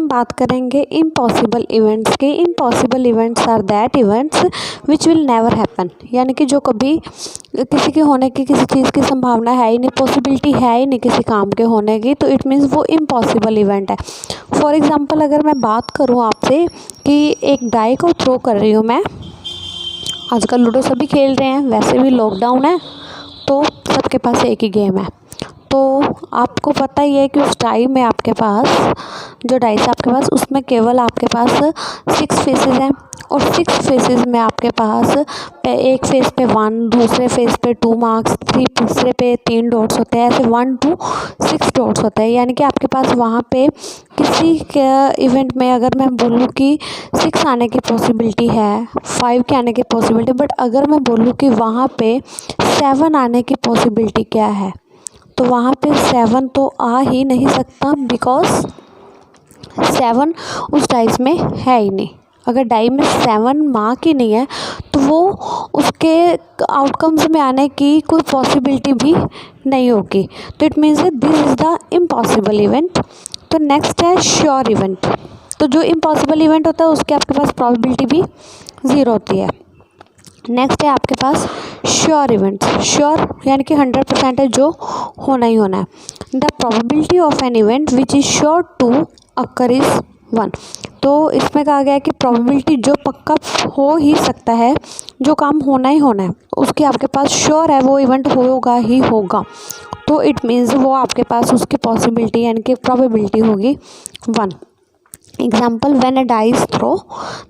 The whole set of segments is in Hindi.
हम बात करेंगे इम्पॉसिबल इवेंट्स की। Impossible events are that events which will never happen, यानी कि जो कभी किसी के होने की, किसी चीज़ की संभावना है ही नहीं, पॉसिबिलिटी है ही नहीं किसी काम के होने की, तो इट मीन्स वो इम्पॉसिबल इवेंट है। फॉर एग्ज़ाम्पल अगर मैं बात करूँ आपसे कि एक डाई को थ्रो कर रही हूँ मैं, आजकल लूडो सभी खेल रहे हैं, वैसे भी लॉकडाउन है तो सबके पास एक ही गेम है। तो आपको पता ही है कि उस डाई में आपके पास जो डाइस आपके पास, उसमें केवल आपके पास 6 फेसेस हैं, और 6 फेसेस में आपके पास एक फेस पे 1, दूसरे फेस पे 2 मार्क्स, तीसरे पे 3 डॉट्स होते हैं, ऐसे 1 to 6 डॉट्स होते हैं। यानी कि आपके पास वहाँ पे किसी के इवेंट में अगर मैं बोलूँ कि 6 आने की पॉसिबिलिटी है, 5 के आने की पॉसिबिलिटी, बट अगर मैं बोलूँ कि वहाँ पे 7 आने की पॉसिबिलिटी क्या है, तो वहाँ पे 7 तो आ ही नहीं सकता, बिकॉज 7 उस डाइस में है ही नहीं। अगर डाई में 7 मार्क ही नहीं है तो वो उसके आउटकम्स में आने की कोई पॉसिबिलिटी भी नहीं होगी। तो it means this is the impossible event. तो नेक्स्ट है श्योर इवेंट। तो जो इम्पॉसिबल इवेंट होता है उसके आपके पास प्रॉबिलिटी भी 0 होती है। नेक्स्ट है आपके पास श्योर इवेंट्स। श्योर यानी कि 100% है, जो होना ही होना है। The probability of an event which is sure to occur is 1। तो इसमें कहा गया है कि प्रोबेबिलिटी जो पक्का हो ही सकता है, जो काम होना ही होना है, उसकी आपके पास श्योर है वो इवेंट होगा ही होगा, तो इट मीन्स वो आपके पास उसकी पॉसिबिलिटी यानी कि प्रोबेबिलिटी होगी 1। Example, when a die is throw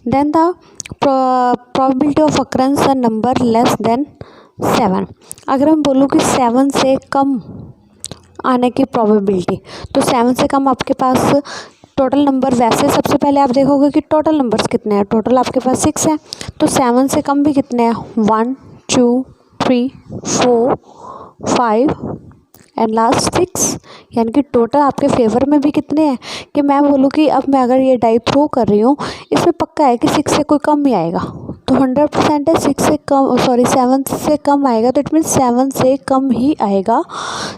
then the probability of occurrence a number less than 7। अगर मैं बोलूँ कि 7 से कम आने की प्रोबेबिलिटी, तो 7 से कम आपके पास टोटल नंबर, वैसे सबसे पहले आप देखोगे कि टोटल नंबर्स कितने हैं, टोटल आपके पास 6 हैं, तो 7 से कम भी कितने हैं, 1 2 3 4 5 एंड लास्ट 6। यानी कि टोटल आपके फेवर में भी कितने हैं, कि मैं बोलूँ कि अब मैं अगर ये डाई थ्रो कर रही हूँ, इसमें पक्का है कि 6 से कोई कम ही आएगा, तो 100% है 6 से कम, सॉरी 7 से कम आएगा, तो इट मीन्स 7 से कम ही आएगा,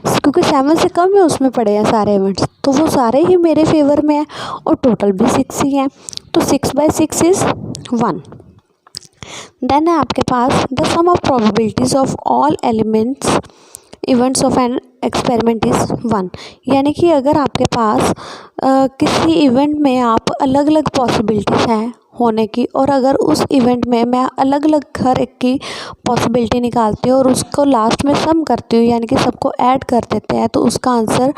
क्योंकि 7 से कम ही उसमें पड़े हैं सारे इवेंट्स, तो वो सारे ही मेरे फेवर में हैं, और टोटल भी 6 ही हैं, तो 6/6 इज़ 1। देन है आपके पास the sum of probabilities of all elements events of an experiment is 1। यानी कि अगर आपके पास किसी इवेंट में आप अलग अलग पॉसिबिलिटीज़ हैं होने की, और अगर उस इवेंट में मैं अलग अलग हर एक की पॉसिबिलिटी निकालती हूँ और उसको लास्ट में सम करती हूँ, यानी कि सबको ऐड कर देते हैं, तो उसका आंसर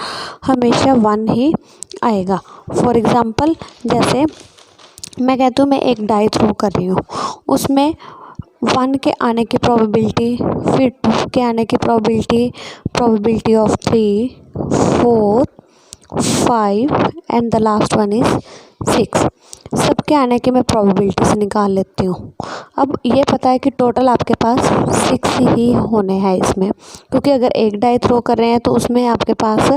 हमेशा 1 ही आएगा। फॉर एग्ज़ाम्पल, जैसे मैं कहती हूँ मैं एक डाई थ्रो कर रही हूँ, उसमें 1 के आने की प्रोबेबिलिटी, फिर 2 के आने की probability of 3 4 5 and the last one is 6। सबके आने की मैं प्रोबेबिलिटीज निकाल लेती हूँ। अब ये पता है कि टोटल आपके पास 6 ही होने हैं इसमें, क्योंकि अगर एक डाई थ्रो कर रहे हैं तो उसमें आपके पास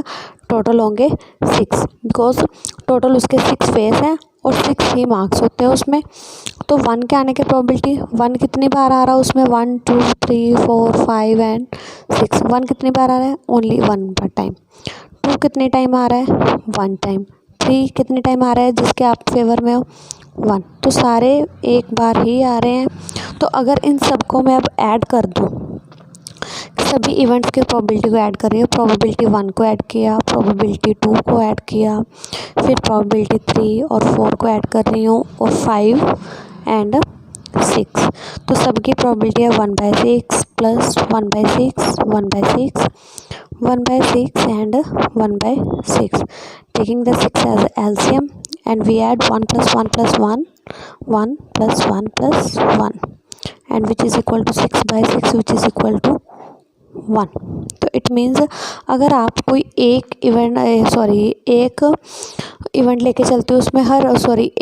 टोटल होंगे 6, बिकॉज टोटल उसके 6 फेस हैं और 6 ही मार्क्स होते हैं उसमें। तो 1 के आने की प्रोबेबिलिटी, 1 कितनी बार आ रहा है उसमें, 1 2 3 4 5 एंड 6। 1 कितनी बार आ रहा है, ओनली 1 पर टाइम। 2 कितने टाइम आ रहा है, 1 टाइम। 3 कितने टाइम आ रहा है जिसके आप फेवर में हो, 1। तो सारे एक बार ही आ रहे हैं। तो अगर इन सबको मैं अब ऐड कर दूँ, सभी इवेंट्स की प्रोबेबिलिटी को ऐड कर रही हूँ, प्रोबेबिलिटी 1 को ऐड किया, प्रोबेबिलिटी 2 को ऐड किया, फिर प्रोबेबिलिटी 3 और 4 को ऐड कर रही हूँ, और 5 एंड 6। तो सबकी प्रोबेबिलिटी है 1/6 plus 1/6 1/6 1/6 and 1/6। Taking the 6 as LCM and we add 1 plus 1 plus 1 1 plus 1 plus 1 and which is equal to 6/6 which is equal to 1। तो इट मीन्स अगर आप कोई एक इवेंट लेके चलते हो, उसमें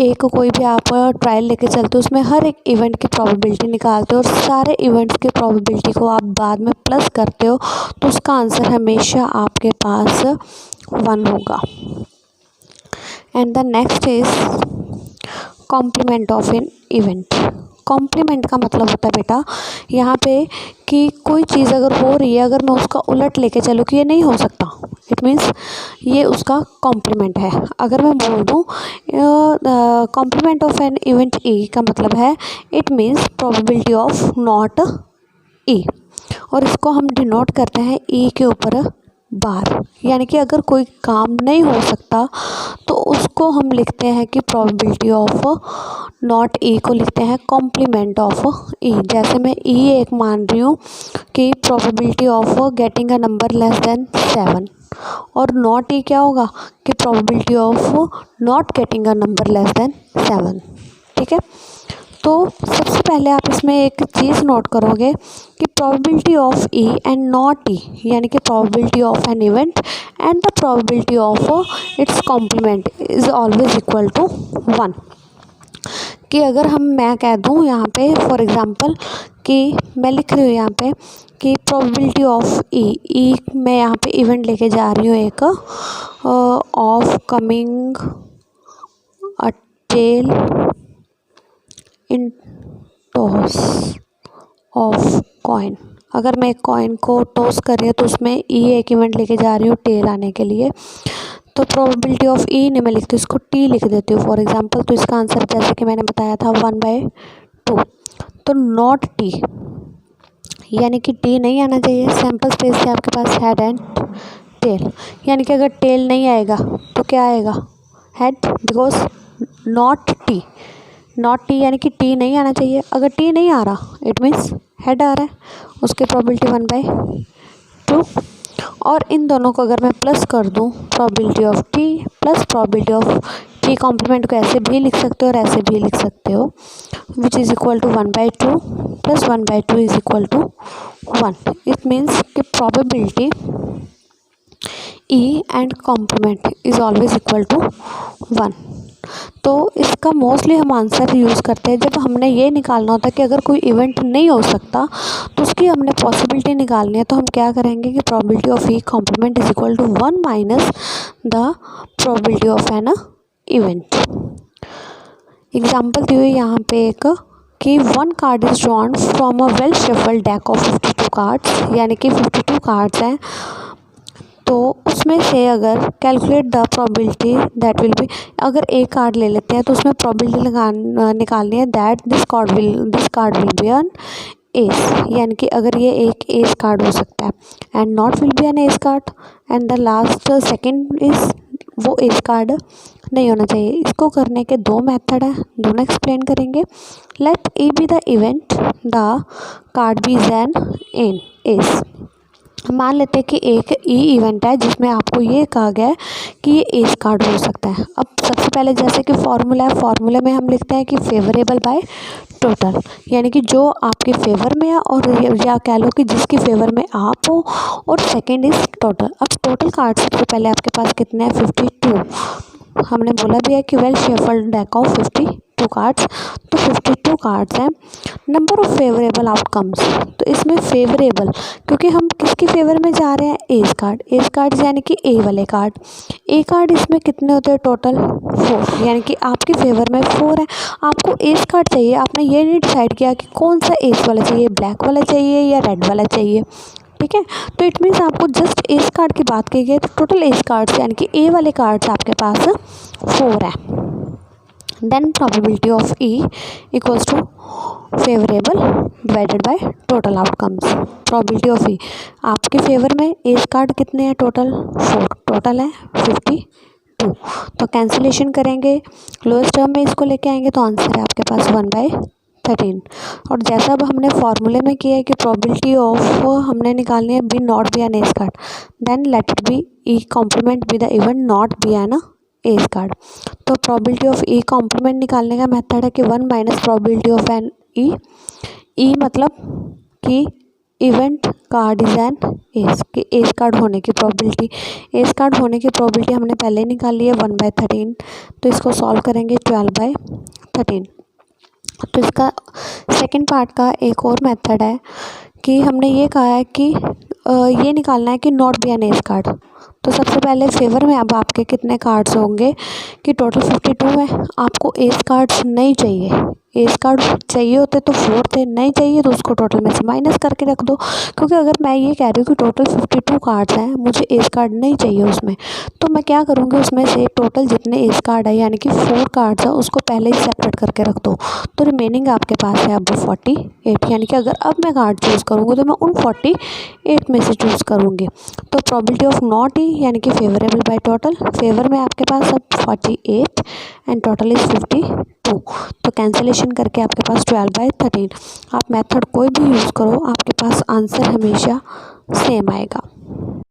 एक कोई भी आप ट्रायल लेके चलते हो, उसमें हर एक इवेंट की प्रोबेबिलिटी निकालते हो और सारे इवेंट्स की प्रोबेबिलिटी को आप बाद में प्लस करते हो, तो उसका आंसर हमेशा आपके पास 1 होगा। And the next is complement of an event. Complement का मतलब होता है बेटा यहाँ पे कि कोई चीज़ अगर हो रही है, अगर मैं उसका उलट लेके चलूँ कि ये नहीं हो सकता, इट मीन्स ये उसका कॉम्प्लीमेंट है। अगर मैं बोल दूँ complement of an event E का मतलब है it means probability of not E, और इसको हम डिनोट करते हैं ई के ऊपर बार, यानी कि अगर कोई काम नहीं हो सकता तो उसको हम लिखते हैं कि प्रोबेबिलिटी ऑफ नॉट ई को लिखते हैं कॉम्प्लीमेंट ऑफ ई। जैसे मैं ई एक मान रही हूँ कि probability of getting a number less than 7, और नॉट ई क्या होगा कि probability of not getting a number less than 7। ठीक है, तो सबसे पहले आप इसमें एक चीज़ नोट करोगे कि probability of E and not E, यानी कि probability of an event and the probability of its complement is always equal to 1। कि अगर मैं कह दूँ यहाँ पे फॉर एग्ज़ाम्पल कि मैं लिख रही हूँ यहाँ पे कि प्रोबेबिलिटी ऑफ ई मैं यहाँ पे इवेंट लेके जा रही हूँ एक of coming a tail in toss of coin. अगर मैं एक कॉइन को टॉस कर रही हूँ तो उसमें ई एक इवेंट लेके जा रही हूँ टेल आने के लिए, तो प्रोबेबिलिटी ऑफ ई नहीं मैं लिखती हूँ, इसको टी लिख देती हूँ फॉर एग्जांपल। तो इसका आंसर जैसे कि मैंने बताया था 1/2। तो नॉट टी यानी कि टी नहीं आना चाहिए। सैम्पल स्पेस से आपके पास हेड एंड टेल, यानी कि अगर टेल नहीं आएगा तो क्या आएगा हेड, बिकॉज नॉट टी यानी कि टी नहीं आना चाहिए। अगर टी नहीं आ रहा इट मीन्स हेड आ रहा है, उसकी प्रोबेबिलिटी 1/2। और इन दोनों को अगर मैं प्लस कर दूं probability of T plus probability of T complement को ऐसे भी लिख सकते हो और ऐसे भी लिख सकते हो, which is equal to 1/2 plus 1/2 is equal to 1। It means कि probability E and complement is always equal to 1। तो इसका मोस्टली हम आंसर यूज़ करते हैं जब हमने ये निकालना होता है कि अगर कोई इवेंट नहीं हो सकता तो उसकी हमने पॉसिबिलिटी निकालनी है, तो हम क्या करेंगे कि probability of E complement is equal to 1 minus the probability of an event. Example दी हुई यहाँ पे एक कि 1 card is drawn from a well shuffled deck of 52 cards, यानी कि 52 कार्ड्स हैं, तो उसमें से अगर calculate the probability that will be, अगर एक कार्ड ले लेते हैं तो उसमें प्रोबेबिलिटी निकालनी है that this card will be an ace, यानी कि अगर ये एक एस कार्ड हो सकता है and not will be an ace card, and the last second is वो एस कार्ड नहीं होना चाहिए। इसको करने के दो मेथड हैं, दोनों एक्सप्लेन करेंगे। Let A be the event the card be is an ace. मान लेते हैं कि एक ई इवेंट है जिसमें आपको ये कहा गया है कि ये एस कार्ड हो सकता है। अब सबसे पहले जैसे कि फॉर्मूला है, फॉर्मूले में हम लिखते हैं कि फेवरेबल बाय टोटल, यानी कि जो आपके फेवर में है और या कह लो कि जिसकी फेवर में आप हो, और सेकंड इज टोटल। अब टोटल कार्ड सबसे पहले आपके पास कितने हैं 52। हमने बोला भी है कि well shuffled deck of 52 cards, तो 52 कार्ड्स हैं। नंबर ऑफ फेवरेबल आउटकम्स, तो इसमें फेवरेबल क्योंकि हम किसकी फेवर में जा रहे हैं एस कार्ड यानी कि ए वाले कार्ड। ए कार्ड इसमें कितने होते हैं टोटल 4, यानी कि आपकी फेवर में 4 है। आपको एस कार्ड चाहिए, आपने ये नहीं डिसाइड किया कि कौन सा एस वाला चाहिए, ब्लैक वाला चाहिए या रेड वाला चाहिए। ठीक है, तो इट मीन्स आपको जस्ट एस कार्ड की बात की गई, तो टोटल एस कार्ड्स यानी कि ए वाले कार्ड्स आपके पास 4 है। Then probability of E equals to favourable divided by total outcomes. Probability of E आपके फेवर में एस कार्ड कितने हैं टोटल 4, टोटल है 52। तो कैंसिलेशन करेंगे, लोएस्ट टर्म में इसको लेके आएंगे तो आंसर है आपके पास 1/13। और जैसा अब हमने फॉर्मूले में किया है कि प्रोबेबिलिटी ऑफ हमने निकालनी है be not be an ace card, then let it be E complement be the event not be an ace card. तो प्रोबेबिलिटी ऑफ ई कॉम्प्लीमेंट निकालने का मेथड है कि 1 minus probability of an E मतलब कि event card is an ace, कि एस कार्ड होने की प्रोबेबिलिटी, एस कार्ड होने की प्रोबेबिलिटी हमने पहले ही निकाली है 1/13। तो इसको सॉल्व करेंगे 12/13। तो इसका सेकंड पार्ट का एक और मेथड है कि हमने ये कहा है कि ये निकालना है कि not be an ace card. तो सबसे पहले फेवर में अब आपके कितने कार्ड्स होंगे कि टोटल 52 है। आपको एस कार्ड्स नहीं चाहिए, एस कार्ड चाहिए होते तो 4 थे, नहीं चाहिए तो उसको टोटल में से माइनस करके रख दो। क्योंकि अगर मैं ये कह रही हूँ कि टोटल 52 कार्ड्स हैं, मुझे एस कार्ड नहीं चाहिए उसमें, तो मैं क्या करूँगी, उसमें से टोटल जितने एस कार्ड है यानी कि 4 कार्ड्स है उसको पहले ही सेपरेट करके रख दो। तो रिमेनिंग आपके पास है अब 48, यानी कि अगर अब मैं कार्ड चूज़ करूँगी तो मैं उन 48 में से चूज़ करूँगी। तो प्रोबेबिलिटी ऑफ नॉट ई यानी कि फेवरेबल बाय टोटल, फेवर में आपके पास अब 48 एंड टोटल इज़ 52। तो कैंसिलेशन करके आपके पास 12/13। आप मेथड कोई भी यूज़ करो आपके पास आंसर हमेशा सेम आएगा।